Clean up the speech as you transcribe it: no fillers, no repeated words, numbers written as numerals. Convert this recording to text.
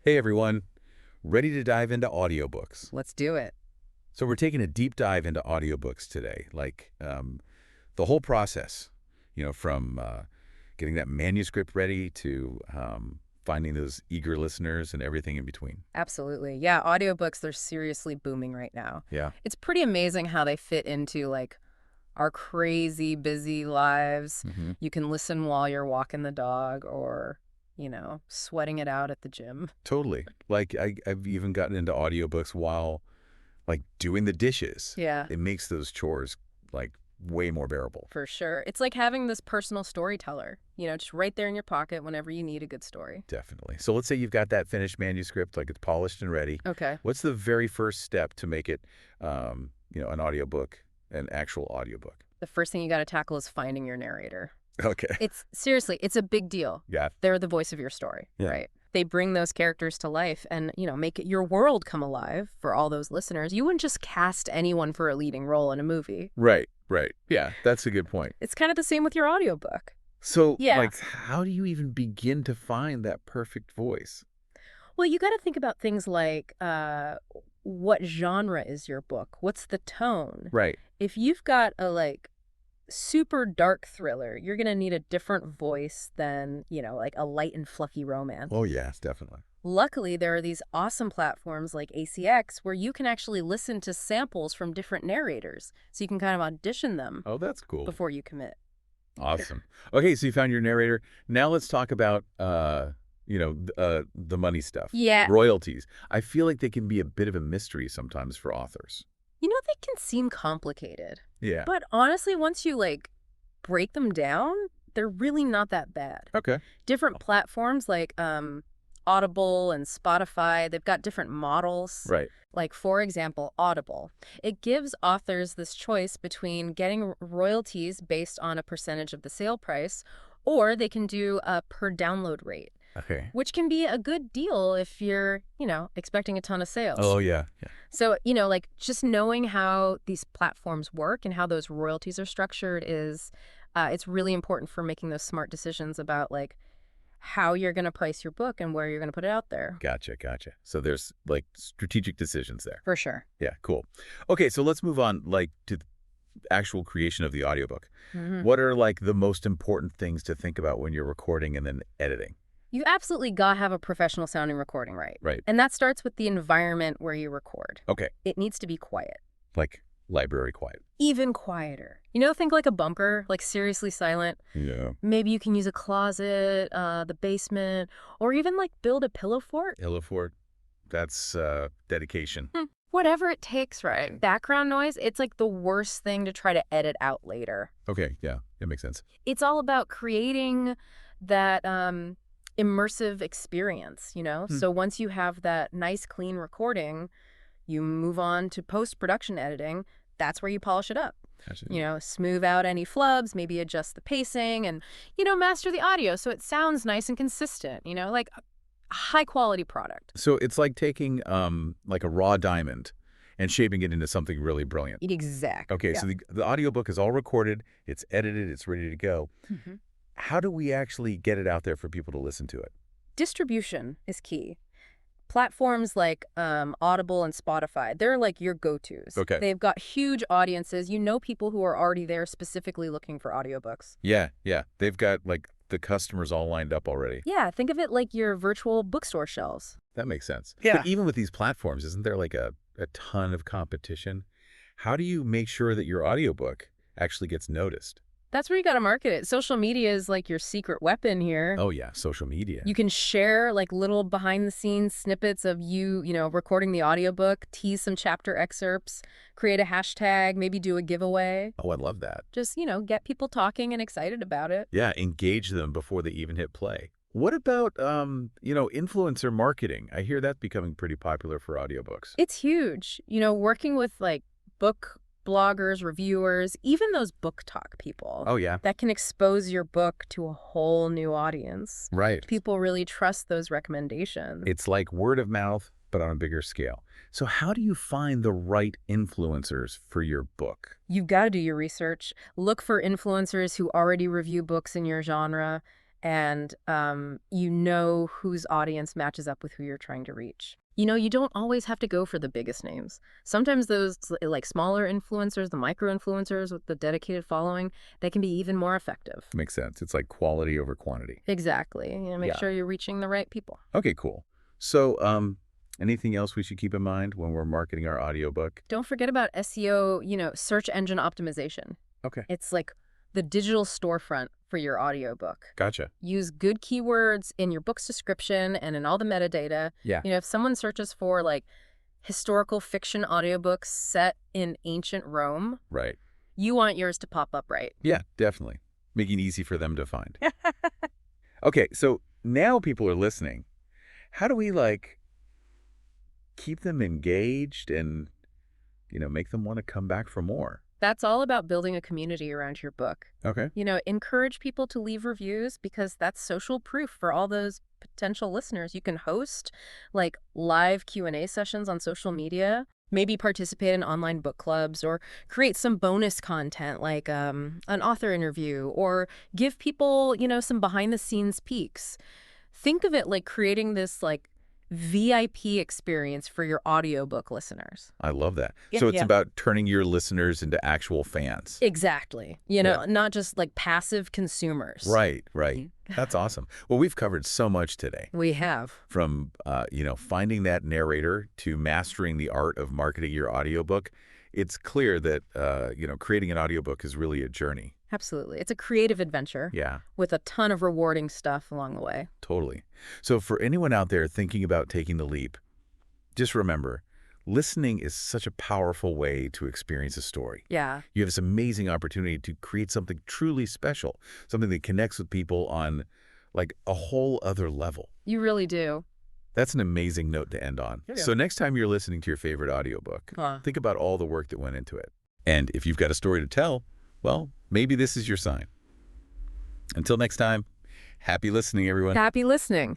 Hey everyone, ready to dive into audiobooks. Let's do it. So we're taking a deep dive into audiobooks today, like the whole process, from getting that manuscript ready to finding those eager listeners and everything in between. Absolutely. Yeah, audiobooks, they're seriously booming right now. Yeah. It's pretty amazing how they fit into our crazy busy lives. hmm You can listen while you're walking the dog or, sweating it out at the gym. Totally. Like I've even gotten into audiobooks while like doing the dishes. Yeah, It makes those chores like way more bearable. for sure. It's like having this personal storyteller, just right there in your pocket whenever you need a good story. Definitely. So let's say you've got that finished manuscript, like it's polished and ready. Okay. What's the very first step to make it, an audiobook, an actual audiobook? The first thing you got to tackle is finding your narrator. Okay. It's a big deal. Yeah. They're the voice of your story, Yeah. right? They bring those characters to life and, make it your world come alive for all those listeners. You wouldn't just cast anyone for a leading role in a movie. Right. Right. Yeah. That's a good point. It's kind of the same with your audiobook. So, Yeah. like, how do you even begin to find that perfect voice? Well, you got to think about things like what genre is your book? What's the tone? Right. If you've got a super dark thriller, you're going to need a different voice than, like a light and fluffy romance. Oh, yes, definitely. Luckily, there are these awesome platforms like ACX where you can actually listen to samples from different narrators. So you can kind of audition them Oh, that's cool. before you commit. Awesome. Okay, so you found your narrator. Now let's talk about, the money stuff. Yeah. Royalties. I feel like they can be a bit of a mystery sometimes for authors. They can seem complicated. Yeah. But honestly, once you break them down, they're really not that bad. Okay. Different platforms like Audible and Spotify, they've got different models. Right. Like, for example, Audible. It gives authors this choice between getting royalties based on a percentage of the sale price, or they can do a per download rate, Okay. which can be a good deal if you're, expecting a ton of sales. Oh, yeah. Yeah. So, just knowing how these platforms work and how those royalties are structured is, it's really important for making those smart decisions about, how you're going to price your book and where you're going to put it out there. Gotcha. So there's like strategic decisions there. For sure. Yeah, cool. Okay, so let's move on to the actual creation of the audiobook. Mhm. What are like the most important things to think about when you're recording and then editing? You absolutely got to have a professional sounding recording, right? Right. And that starts with the environment where you record. Okay, It needs to be quiet. like library quiet. Even quieter. Think like a bunker, like seriously silent. Yeah. Maybe you can use a closet, the basement, or even build a pillow fort. Illiford, that's dedication. Whatever it takes, right? Background noise, it's the worst thing to try to edit out later. Okay, yeah, that makes sense. It's all about creating that immersive experience, So once you have that nice, clean recording, you move on to post-production editing. That's where you polish it up. Gotcha. Smooth out any flubs, maybe adjust the pacing and, master the audio so it sounds nice and consistent, like a high-quality product. So it's like taking like a raw diamond and shaping it into something really brilliant. Exactly. Okay, so the audiobook is all recorded, it's edited, it's ready to go. Mhm. How do we actually get it out there for people to listen to it? Distribution is key. Platforms like Audible and Spotify, they're your go-tos. Okay. They've got huge audiences. People who are already there specifically looking for audiobooks. Yeah. They've got like the customers all lined up already. Yeah, think of it like your virtual bookstore shelves. That makes sense. Yeah. But even with these platforms, isn't there like a ton of competition? How do you make sure that your audiobook actually gets noticed? That's where you got to market it. Social media is your secret weapon here. Oh, yeah, social media. You can share little behind-the-scenes snippets of you, recording the audiobook, tease some chapter excerpts, create a hashtag, maybe do a giveaway. Oh, I love that. Just, get people talking and excited about it. Yeah, engage them before they even hit play. What about, influencer marketing? I hear that's becoming pretty popular for audiobooks. It's huge. Working with book bloggers, reviewers, even those book talk people. Oh, yeah. That can expose your book to a whole new audience. Right. People really trust those recommendations. It's like word of mouth, but on a bigger scale. So how do you find the right influencers for your book? You've got to do your research. Look for influencers who already review books in your genre and you know whose audience matches up with who you're trying to reach. You don't always have to go for the biggest names. Sometimes those like smaller influencers, the micro influencers with the dedicated following, they can be even more effective. Makes sense. It's like quality over quantity. Exactly. Make Yeah. sure you're reaching the right people. Okay, cool. So, anything else we should keep in mind when we're marketing our audiobook? Don't forget about SEO, search engine optimization. Okay. It's like the digital storefront for your audiobook. Gotcha. Use good keywords in your book's description and in all the metadata. Yeah. If someone searches for like historical fiction audiobooks set in ancient Rome, Right. you want yours to pop up right. Yeah, definitely. Making it easy for them to find. Okay, so now people are listening. How do we, keep them engaged and, make them want to come back for more? That's all about building a community around your book. Okay. Encourage people to leave reviews because that's social proof for all those potential listeners. You can host like live Q&A sessions on social media, maybe participate in online book clubs or create some bonus content like an author interview or give people, some behind the scenes peeks. Think of it like creating this VIP experience for your audiobook listeners. I love that. Yeah, So it's yeah. about turning your listeners into actual fans. Exactly. Yeah. Not just like passive consumers. Right, right. That's awesome. Well, we've covered so much today. We have. From, finding that narrator to mastering the art of marketing your audiobook. It's clear that, creating an audiobook is really a journey. Absolutely. It's a creative adventure Yeah, with a ton of rewarding stuff along the way. totally. So for anyone out there thinking about taking the leap, just remember, listening is such a powerful way to experience a story. Yeah. You have this amazing opportunity to create something truly special, something that connects with people on a whole other level. You really do. That's an amazing note to end on. Yeah. So next time you're listening to your favorite audiobook, think about all the work that went into it. And if you've got a story to tell, well, maybe this is your sign. Until next time, happy listening, everyone. Happy listening.